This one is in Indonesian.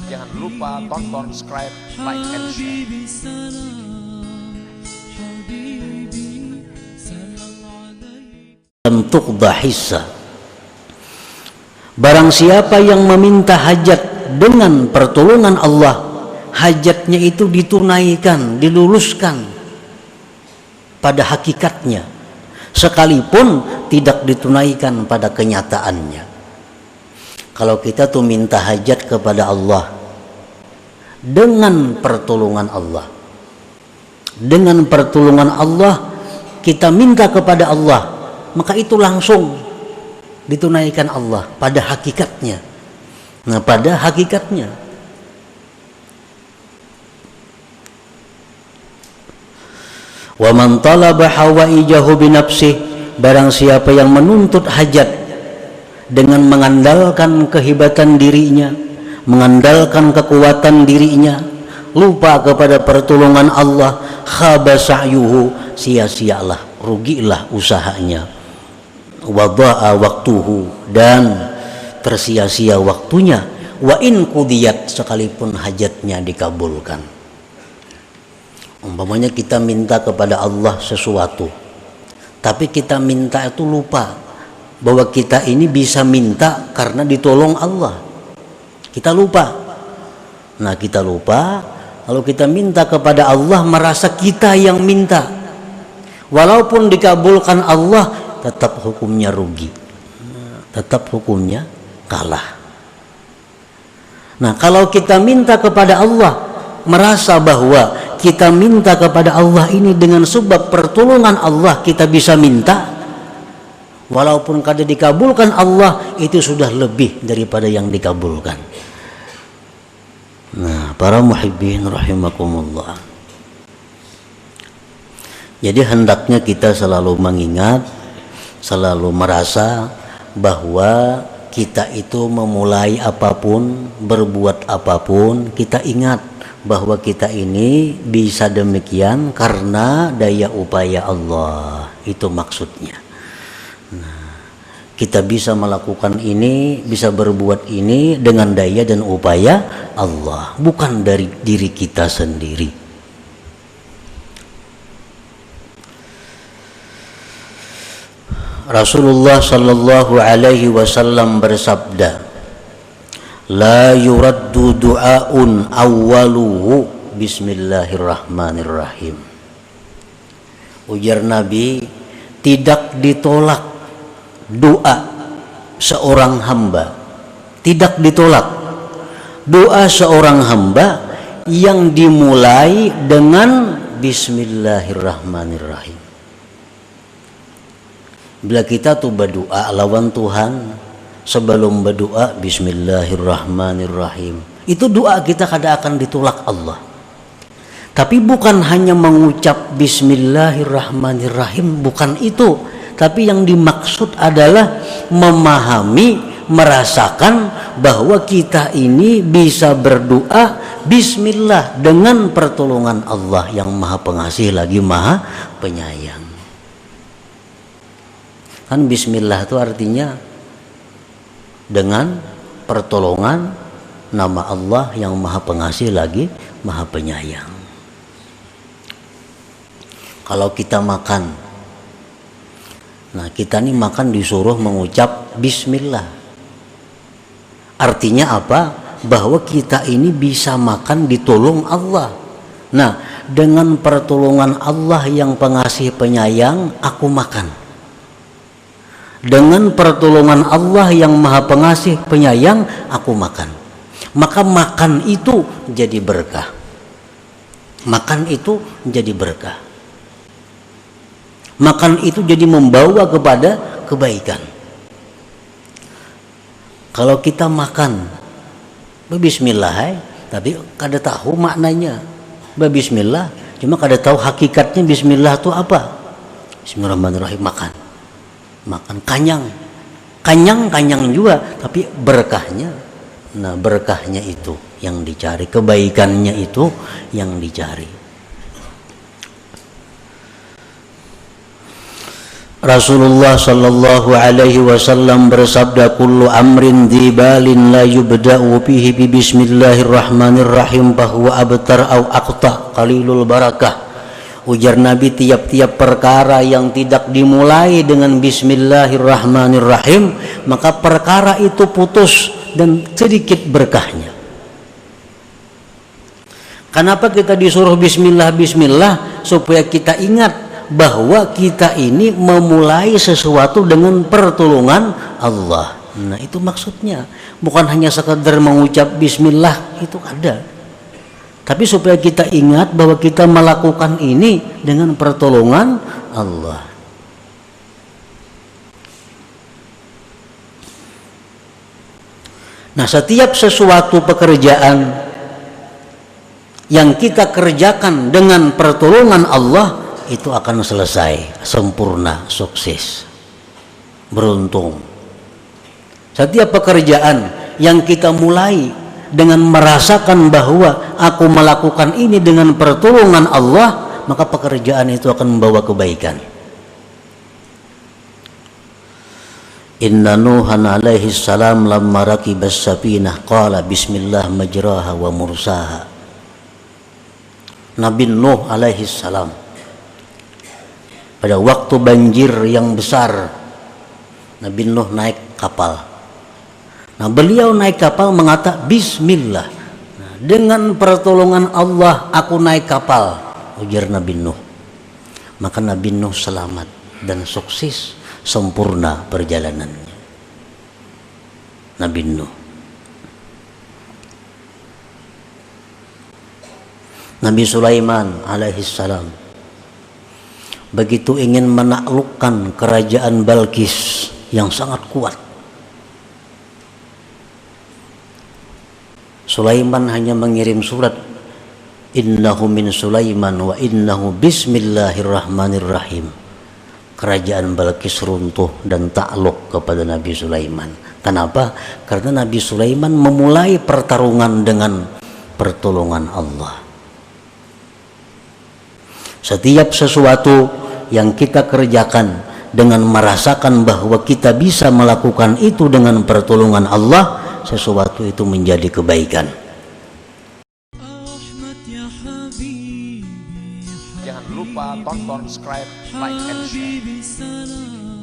Jangan lupa tonton, subscribe, like, and share. Tuqda hissa. Barang siapa yang meminta hajat dengan pertolongan Allah, hajatnya itu ditunaikan, diluluskan pada hakikatnya, sekalipun tidak ditunaikan pada kenyataannya. Kalau kita tuh minta hajat kepada Allah dengan pertolongan Allah, dengan pertolongan Allah kita minta kepada Allah, maka itu langsung ditunaikan Allah pada hakikatnya. Nah, pada hakikatnya. Wa man talaba hawaijahu bi nafsihi, barang siapa yang menuntut hajat dengan mengandalkan kehebatan dirinya, mengandalkan kekuatan dirinya, lupa kepada pertolongan Allah, khaba sa'yuhu, sia-sialah, rugilah usahanya, wada'a waktuhu, dan tersia-sia waktunya, wa in qudiyat, sekalipun hajatnya dikabulkan. Umpamanya kita minta kepada Allah sesuatu, tapi kita minta itu lupa bahwa kita ini bisa minta karena ditolong Allah. Kita lupa. Nah, kita lupa, lalu kita minta kepada Allah merasa kita yang minta. Walaupun dikabulkan Allah, tetap hukumnya rugi, tetap hukumnya kalah. Nah, kalau kita minta kepada Allah, merasa bahwa kita minta kepada Allah ini dengan sebab pertolongan Allah kita bisa minta, walaupun kada dikabulkan Allah, itu sudah lebih daripada yang dikabulkan. Nah, para muhibbin rahimakumullah, jadi hendaknya kita selalu mengingat, selalu merasa bahwa kita itu memulai apapun, berbuat apapun, kita ingat bahwa kita ini bisa demikian karena daya upaya Allah. Itu maksudnya. Nah, kita bisa melakukan ini, bisa berbuat ini dengan daya dan upaya Allah, bukan dari diri kita sendiri. Rasulullah sallallahu alaihi wasallam bersabda, la yuraddu du'aun awwaluhu bismillahirrahmanirrahim. Ujar Nabi, tidak ditolak doa seorang hamba, tidak ditolak doa seorang hamba yang dimulai dengan bismillahirrahmanirrahim. Bila kita tuh berdoa lawan Tuhan, sebelum berdoa bismillahirrahmanirrahim, itu doa kita kada akan ditolak Allah. Tapi bukan hanya mengucap bismillahirrahmanirrahim, bukan itu. Tapi yang dimaksud adalah memahami, merasakan bahwa kita ini bisa berdoa bismillah dengan pertolongan Allah yang maha pengasih lagi maha penyayang. Kan bismillah itu artinya dengan pertolongan nama Allah yang maha pengasih lagi maha penyayang. Kalau kita makan, nah kita nih makan disuruh mengucap bismillah. Artinya apa? Bahwa kita ini bisa makan ditolong Allah. Nah, dengan pertolongan Allah yang pengasih penyayang, aku makan. Dengan pertolongan Allah yang maha pengasih penyayang, aku makan. Maka makan itu jadi berkah. Makan itu jadi berkah. Makan itu jadi membawa kepada kebaikan. Kalau kita makan bismillah, tapi kada tahu maknanya bismillah, cuma kada tahu hakikatnya bismillah itu apa. Bismillahirrahmanirrahim, makan kanyang juga, tapi berkahnya, nah berkahnya itu yang dicari, kebaikannya itu yang dicari. Rasulullah sallallahu alaihi wasallam bersabda, kullu amrin dzibalin la yubda'u bihi bi bismillahirrahmanirrahim bahwa abtar au aqta qalilul barakah. Ujar Nabi, tiap-tiap perkara yang tidak dimulai dengan bismillahirrahmanirrahim, maka perkara itu putus dan sedikit berkahnya. Kenapa kita disuruh bismillah bismillah? Supaya kita ingat bahwa kita ini memulai sesuatu dengan pertolongan Allah. Nah, itu maksudnya. Bukan hanya sekadar mengucap bismillah, itu ada. Tapi supaya kita ingat bahwa kita melakukan ini dengan pertolongan Allah. Nah, setiap sesuatu pekerjaan yang kita kerjakan dengan pertolongan Allah, itu akan selesai, sempurna, sukses, beruntung. Setiap pekerjaan yang kita mulai dengan merasakan bahwa aku melakukan ini dengan pertolongan Allah, maka pekerjaan itu akan membawa kebaikan. Inna Nuhan alaihi salam lamma rakibas safinah qala bismillah majraha wa mursaha. Nabi Nuh alaihi salam pada waktu banjir yang besar, Nabi Nuh naik kapal. Nah, beliau naik kapal mengatakan bismillah. Nah, dengan pertolongan Allah aku naik kapal, ujar Nabi Nuh. Maka Nabi Nuh selamat dan sukses, sempurna perjalanannya. Nabi Nuh. Nabi Sulaiman alaihissalam begitu ingin menaklukkan kerajaan Balqis yang sangat kuat, Sulaiman hanya mengirim surat, innahu min Sulaiman wa innahu bismillahirrahmanirrahim. Kerajaan Balqis runtuh dan takluk kepada Nabi Sulaiman. Kenapa? Karena Nabi Sulaiman memulai pertarungan dengan pertolongan Allah. Setiap sesuatu yang kita kerjakan dengan merasakan bahwa kita bisa melakukan itu dengan pertolongan Allah, sesuatu itu menjadi kebaikan. Jangan lupa tonton, subscribe, like, and share.